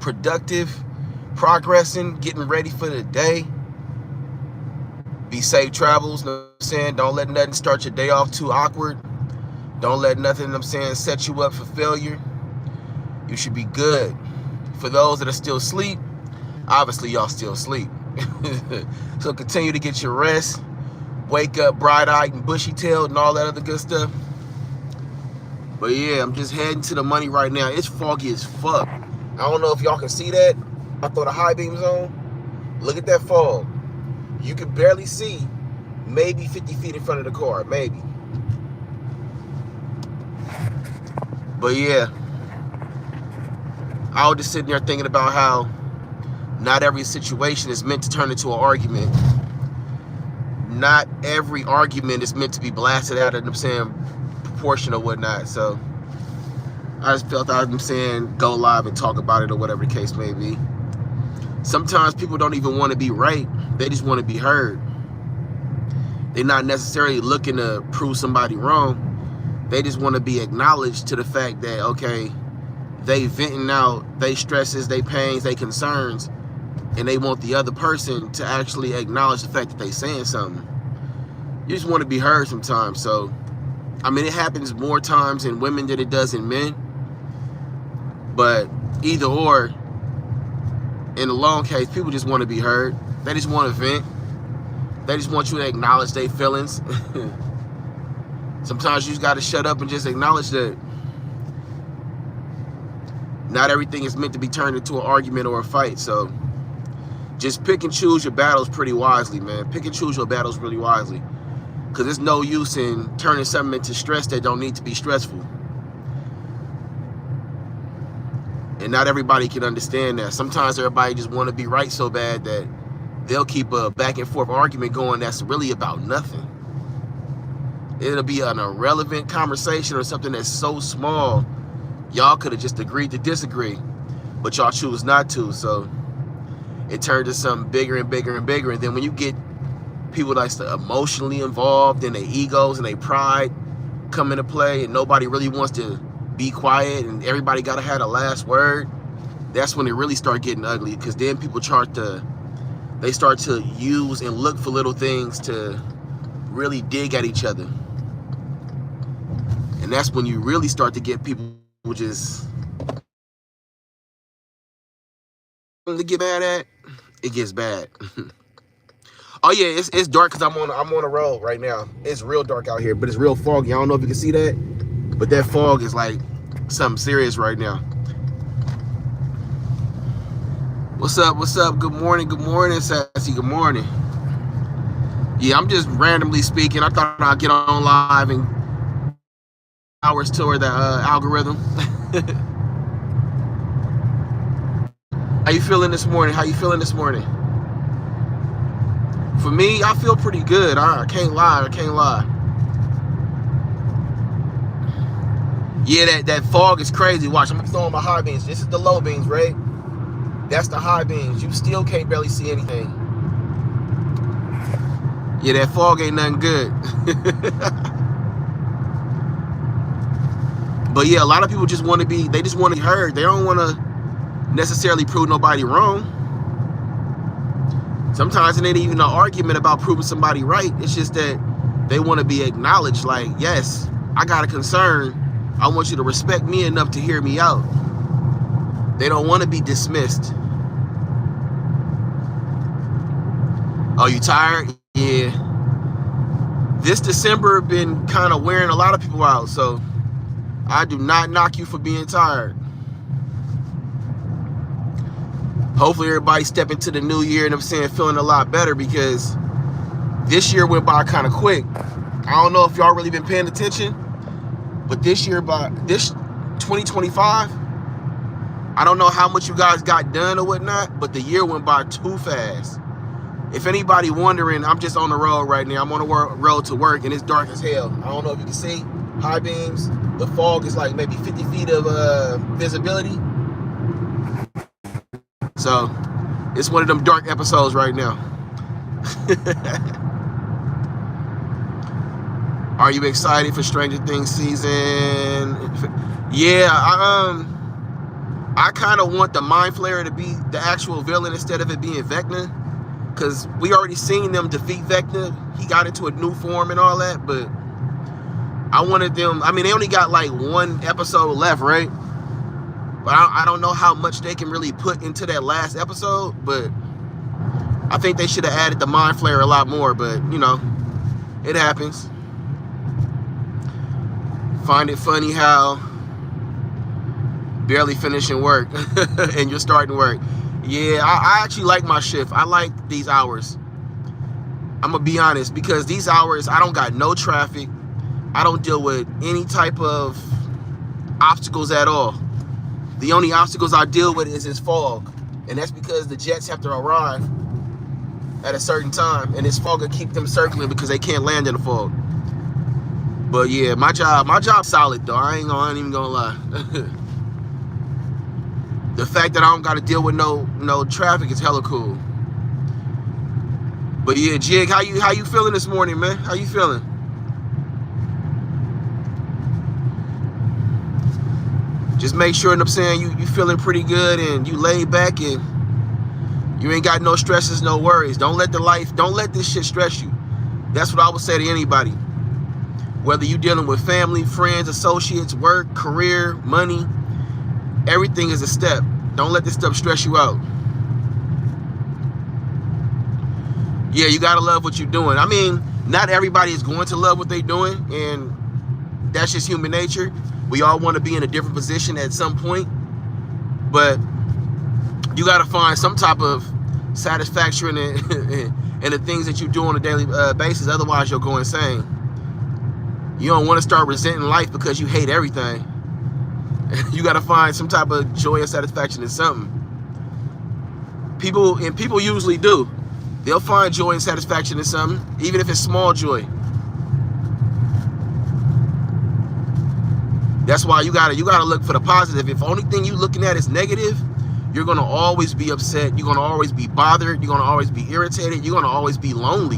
productive, progressing, getting ready for the day. Be safe travels, you know what I'm saying? Don't let nothing start your day off too awkward. Don't let nothing, you know what I'm saying, set you up for failure. You should be good. For those that are still asleep, obviously y'all still asleep. So continue to get your rest. Wake up bright-eyed and bushy-tailed and all that other good stuff. But yeah, I'm just heading to the money right now. It's foggy as fuck. I don't know if y'all can see that. I throw the high beams on. Look at that fog. You can barely see maybe 50 feet in front of the car, maybe. But yeah, I was just sitting there thinking about how not every situation is meant to turn into an argument. Not every argument is meant to be blasted out of, I'm saying, proportion or whatnot. So I just felt I'm saying go live and talk about it or whatever the case may be. Sometimes people don't even want to be right. They just want to be heard. They're not necessarily looking to prove somebody wrong. They just want to be acknowledged to the fact that, okay, they venting out they stresses, they pains, they concerns, and they want the other person to actually acknowledge the fact that they saying something. You just want to be heard sometimes. So, I mean, it happens more times in women than it does in men. But either or, in the long case, people just want to be heard. They just want to vent. They just want you to acknowledge their feelings. Sometimes you just got to shut up and just acknowledge that not everything is meant to be turned into an argument or a fight. So just pick and choose your battles pretty wisely, man. Pick and choose your battles really wisely. Because there's no use in turning something into stress that don't need to be stressful. And not everybody can understand that. Sometimes everybody just want to be right so bad that they'll keep a back and forth argument going that's really about nothing. It'll be an irrelevant conversation or something that's so small, y'all could have just agreed to disagree, but y'all choose not to. So it turned to something bigger and bigger and bigger. And then when you get people that's emotionally involved and their egos and their pride come into play and nobody really wants to be quiet and everybody got to have the last word, that's when it really start getting ugly. Because then people start to use and look for little things to really dig at each other. And that's when you really start to get people just to get mad at. It gets bad. Oh yeah, it's dark because I'm on a road right now. It's real dark out here, but it's real foggy. I don't know if you can see that, but that fog is like something serious right now. What's up? What's up? Good morning. Good morning, Sassy. Good morning. Yeah, I'm just randomly speaking. I thought I'd get on live and hours toward the algorithm. How you feeling this morning? How you feeling this morning? For me, I feel pretty good. I can't lie. I can't lie. Yeah, that fog is crazy. Watch, I'm throwing my high beams. This is the low beams, right? That's the high beams. You still can't barely see anything. Yeah, that fog ain't nothing good. But yeah, a lot of people just want to be, they just want to be heard. They don't want to necessarily prove nobody wrong. Sometimes it ain't even an argument about proving somebody right. It's just that they want to be acknowledged. Like, yes, I got a concern. I want you to respect me enough to hear me out. They don't want to be dismissed. Oh, you tired? Yeah. This December been kind of wearing a lot of people out, so I do not knock you for being tired. Hopefully everybody step into the new year, and I'm saying, feeling a lot better, because this year went by kind of quick. I don't know if y'all really been paying attention, but this year, by this 2025, I don't know how much you guys got done or whatnot, but the year went by too fast. If anybody wondering, I'm just on the road right now. I'm on the road to work, and it's dark as hell. I don't know if you can see high beams. The fog is like maybe 50 feet of visibility. So it's one of them dark episodes right now. Are you excited for Stranger Things season? Yeah, I kind of want the Mind Flayer to be the actual villain instead of it being Vecna, because we already seen them defeat Vecna. He got into a new form and all that, but I wanted them. I mean, they only got like one episode left, right? But I don't know how much they can really put into that last episode, but I think they should have added the Mind Flayer a lot more, but you know, it happens. Find it funny how barely finishing work and you're starting work. Yeah, I actually like my shift. I like these hours. I'm gonna be honest, because these hours I don't got no traffic. I don't deal with any type of obstacles at all. The only obstacles I deal with is fog, and that's because the jets have to arrive at a certain time, and this fog will keep them circling because they can't land in the fog. But yeah, my job's solid though. I ain't even gonna lie. The fact that I don't gotta deal with no traffic is hella cool. But yeah, Jig, how you feeling this morning, man? How you feeling? Just make sure, I'm saying, you feeling pretty good and you laid back and you ain't got no stresses, no worries. Don't let this shit stress you. That's what I would say to anybody. Whether you dealing with family, friends, associates, work, career, money, everything is a step. Don't let this stuff stress you out. Yeah, you gotta love what you're doing. I mean, not everybody is going to love what they're doing, and that's just human nature. We all want to be in a different position at some point, but you got to find some type of satisfaction in the things that you do on a daily basis. Otherwise, you'll go insane. You don't want to start resenting life because you hate everything. You got to find some type of joy and satisfaction in something. People usually do. They'll find joy and satisfaction in something, even if it's small joy. That's why you gotta look for the positive. If the only thing you're looking at is negative, you're gonna always be upset. You're gonna always be bothered. You're gonna always be irritated. You're gonna always be lonely.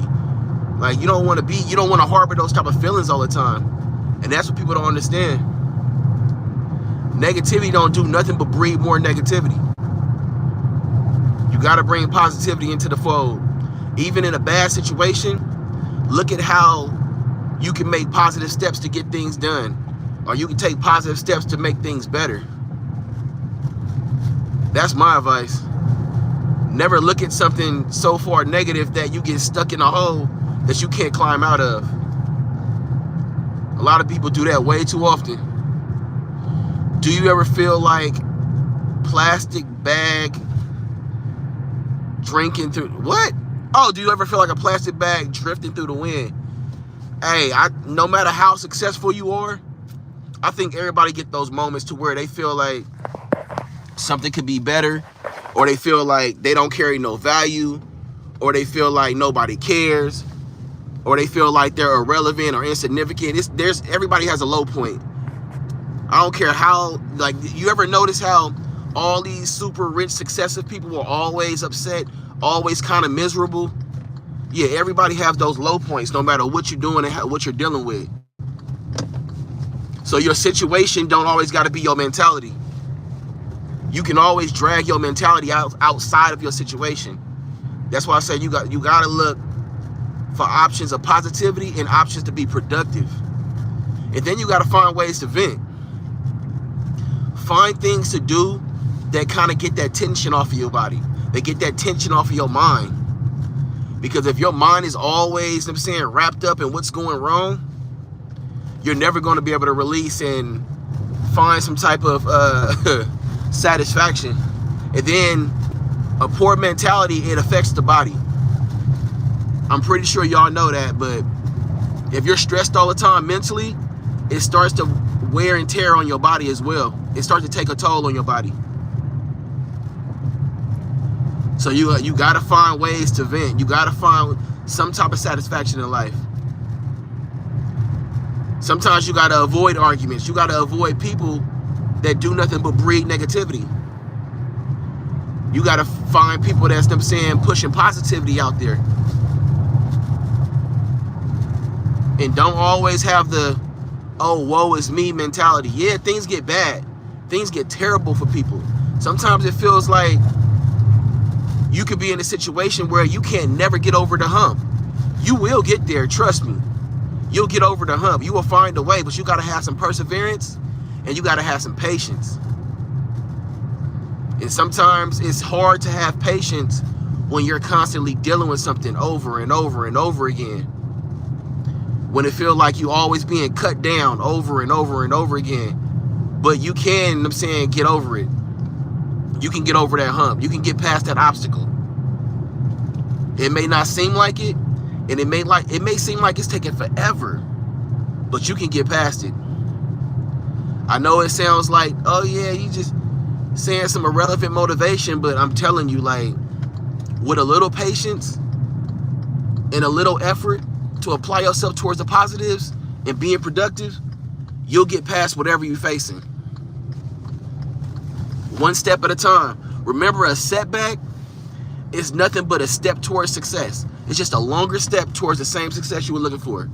Like, you don't want to harbor those type of feelings all the time. And that's what people don't understand. Negativity don't do nothing but breed more negativity. You gotta bring positivity into the fold. Even in a bad situation, look at how you can make positive steps to get things done. Or you can take positive steps to make things better. That's my advice. Never look at something so far negative that you get stuck in a hole that you can't climb out of. A lot of people do that way too often. Do you ever feel like plastic bag drinking through... What? Oh, do you ever feel like a plastic bag drifting through the wind? Hey, no matter how successful you are, I think everybody get those moments to where they feel like something could be better, or they feel like they don't carry no value, or they feel like nobody cares, or they feel like they're irrelevant or insignificant. Everybody has a low point. I don't care how, like, you ever notice how all these super rich, successful people are always upset, always kind of miserable? Yeah, everybody has those low points, no matter what you're doing and what you're dealing with. So your situation don't always got to be your mentality. You can always drag your mentality outside of your situation. That's why I say you got to look for options of positivity and options to be productive. And then you got to find ways to vent. Find things to do that kind of get that tension off of your body. They get that tension off of your mind. Because if your mind is always, wrapped up in what's going wrong, you're never going to be able to release and find some type of satisfaction. And then a poor mentality, it affects the body. I'm pretty sure y'all know that, but if you're stressed all the time mentally, it starts to wear and tear on your body as well. It starts to take a toll on your body. So you got to find ways to vent. You got to find some type of satisfaction in life. Sometimes you got to avoid arguments. You got to avoid people that do nothing but breed negativity. You got to find people that's pushing positivity out there. And don't always have the, oh, woe is me mentality. Yeah, things get bad. Things get terrible for people. Sometimes it feels like you could be in a situation where you can't never get over the hump. You will get there, trust me. You'll get over the hump. You will find a way, but you got to have some perseverance and you got to have some patience. And sometimes it's hard to have patience when you're constantly dealing with something over and over and over again. When it feels like you always being cut down over and over and over again. But you can, I'm saying, get over it. You can get over that hump. You can get past that obstacle. It may not seem like it, and it may seem like it's taking forever, but you can get past it. I know it sounds like, oh yeah, you just saying some irrelevant motivation, but I'm telling you, like, with a little patience and a little effort to apply yourself towards the positives and being productive, you'll get past whatever you're facing. One step at a time. Remember, a setback is nothing but a step towards success. It's just a longer step towards the same success you were looking for.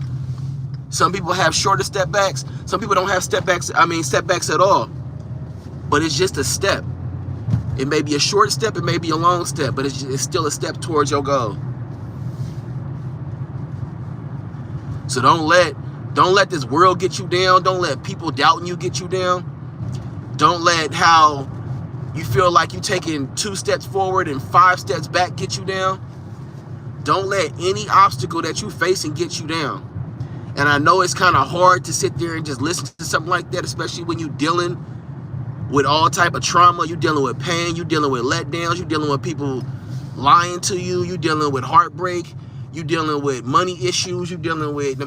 Some people have shorter step backs. Some people don't have setbacks at all. But it's just a step. It may be a short step, it may be a long step, but it's still a step towards your goal. So don't let this world get you down. Don't let people doubting you get you down. Don't let how you feel like you're taking 2 steps forward and 5 steps back get you down. Don't let any obstacle that you facing get you down. And I know it's kind of hard to sit there and just listen to something like that, especially when you're dealing with all type of trauma. You're dealing with pain. You're dealing with letdowns. You're dealing with people lying to you. You're dealing with heartbreak. You're dealing with money issues. You're dealing with,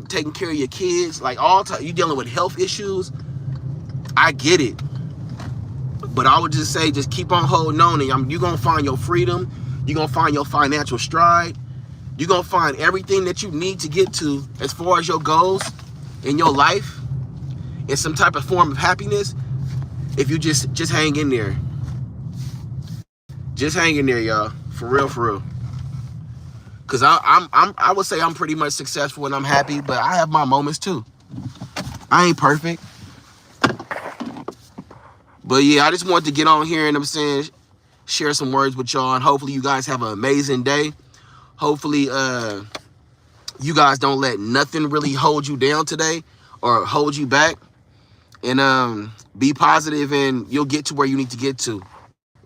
taking care of your kids. Like you're dealing with health issues. I get it. But I would just say, just keep on holding on. And you're going to find your freedom. You're going to find your financial stride. You're going to find everything that you need to get to as far as your goals in your life in some type of form of happiness if you just hang in there. Just hang in there, y'all. For real, for real. Because I would say I'm pretty much successful and I'm happy, but I have my moments too. I ain't perfect. But yeah, I just wanted to get on here and share some words with y'all, and hopefully you guys have an amazing day. Hopefully you guys don't let nothing really hold you down today or hold you back. And be positive, and you'll get to where you need to get to.